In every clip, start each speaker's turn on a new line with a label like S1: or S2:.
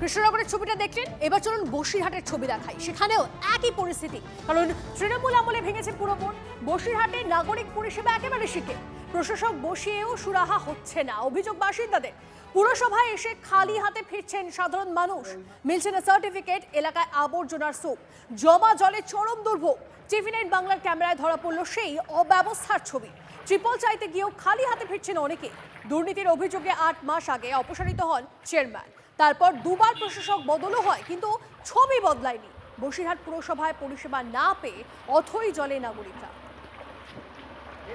S1: কৃষ্ণনগরের ছবিটা দেখলেন, এবার চলুন বসিরহাটের ছবি দেখাই। সেখানেও একই পরিস্থিতি, কারণ তৃণমূল আমলে ভেঙেছে পুরোপুর। বসিরহাটে নাগরিক পরিষেবা একেবারে শিখে, প্রশাসক বসিয়েও সুরাহা হচ্ছে না। অভিযোগ বাসিন্দাদের, পুরসভায় এসে খালি হাতে ফিরছেন সাধারণ মানুষ, মিলছে না সার্টিফিকেট, এলাকায় আবর্জনার স্তূপ, জমা জলে চরম দুর্ভোগ। টিভি9 বাংলার ক্যামেরায় ধরা পড়ল সেই অব্যবস্থার ছবি। ট্রিপল চাইতে গিয়েও খালি হাতে ফিরছেন অনেকে। দুর্নীতির অভিযোগে 8 মাস আগে অপসারিত হন চেয়ারম্যান, তারপর দুবার প্রশাসক বদলও হয়, কিন্তু ছবি বদলায়নি। বসিরহাট পুরসভায় পরিষেবা না পেয়ে অথই জলে নাগরিকরা।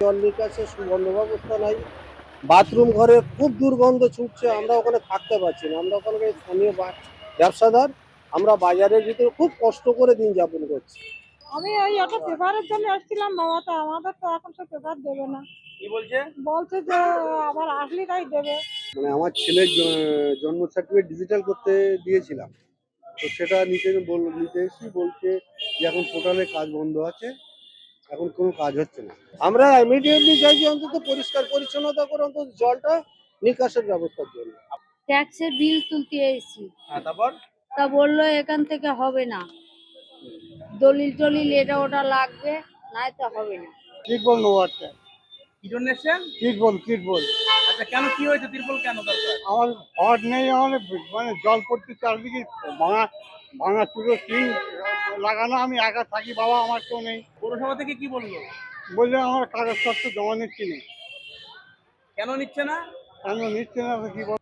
S2: জল নিকাশে সুবন্ধ ব্যবস্থা নাই, বাথরুম ঘরে খুব দুর্গন্ধ ছুটছে, আমরা ওখানে থাকতে পারছি না। আমরা ওখানে স্থানীয় ব্যবসাদার, আমরা বাজারের ভিতরে খুব কষ্ট করে দিন যাপন করছি।
S3: আমি এই একটা পেপারের জন্য আসছিলাম বাবা, তো আমাদের তো এখন সে পেপার দেবে না।
S4: কি বলছে?
S3: বলছে যে আবার আসলে তাই দেবে।
S2: মানে আমার ছেলের জন্ম সার্টিফিকেট ডিজিটাল করতে দিয়েছিলাম, তো সেটা নিতে এসেছি, বলছে যে এখন পোর্টালে কাজ বন্ধ আছে, এখন কোনো কাজ হচ্ছে না। আমরা ইমিডিয়েটলি চাইছি অন্তত পরিষ্কার পরিচ্ছন্নতা করে অন্তত জলটা নিকাশের ব্যবস্থার জন্য।
S5: ট্যাক্সের বিল তুলতে এসেছি,
S4: তারপর
S5: তা বললো এখান থেকে হবে না, দলিল টলিল এটা ওটা লাগবে, নাই তো হবে না।
S2: তিরপল নোয়ারটা,
S4: কি জন্য এসেছেন?
S2: তিরপল।
S4: আচ্ছা, কেন কি হয়েছে? তিরপল কেন দরকার?
S2: আমার ঘর নেই, আমার মানে জল পড়তে চারদিকে ভাঙা চুলো টিন লাগানো, আমি একা থাকি বাবা, আমার কেউ নেই।
S4: পৌরসভা থেকে কি বললো?
S2: বললে আমার কাগজপত্র জমা নিচ্ছি না।
S4: কেন নিচ্ছে না?
S2: কেন নিচ্ছে না তো কি বল।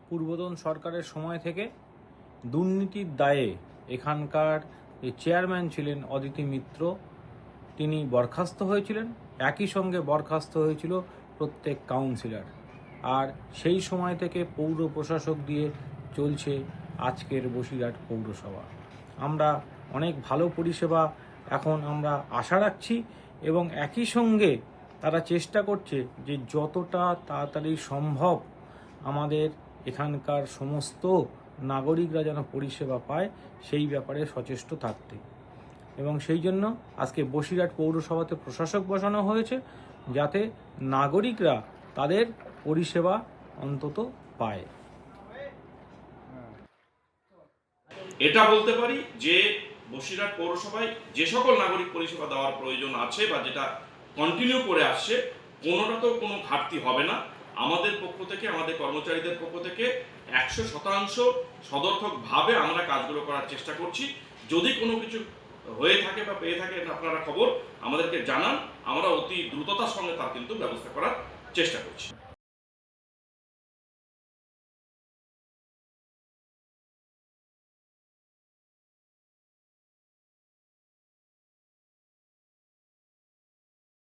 S6: পূর্বতন সরকারের সময় থেকে দুর্নীতির দায়ে এখানকার যে চেয়ারম্যান ছিলেন অদিতি মিত্র, তিনি বরখাস্ত হয়েছিলেন। একই সঙ্গে বরখাস্ত হয়েছিল প্রত্যেক কাউন্সিলর। আর সেই সময় থেকে পৌর প্রশাসক দিয়ে চলছে আজকের বসিরহাট পৌরসভা। আমরা অনেক ভালো পরিষেবা এখন আমরা আশা রাখছি, এবং একই সঙ্গে তারা চেষ্টা করছে যে যতটা তাড়াতাড়ি সম্ভব আমাদের এখানকার সমস্ত নাগরিকরা যেন পরিষেবা পায় সেই ব্যাপারে সচেষ্ট থাকতে। এবং সেই জন্য আজকে বসিরহাট পৌরসভাতে প্রশাসক বসানো হয়েছে, যাতে নাগরিকরা তাদের পরিষেবা অন্তত পায়।
S7: এটা বলতে পারি যে বসিরহাট পৌরসভায় যে সকল নাগরিক পরিষেবা দেওয়ার প্রয়োজন আছে বা যেটা কন্টিনিউ করে আসছে, কোনোটাতেও কোনো ঘাটতি হবে না। আমাদের পক্ষ থেকে, আমাদের কর্মচারীদের পক্ষ থেকে 100% সদর্থকভাবে আমরা কাজগুলো করার চেষ্টা করছি। যদি কোনো কিছু হয়ে থাকে বা পেয়ে থাকেন আপনারা খবর আমাদেরকে জানান, আমরা অতি দ্রুততার সঙ্গে তার কিন্তু ব্যবস্থা করার চেষ্টা করছি।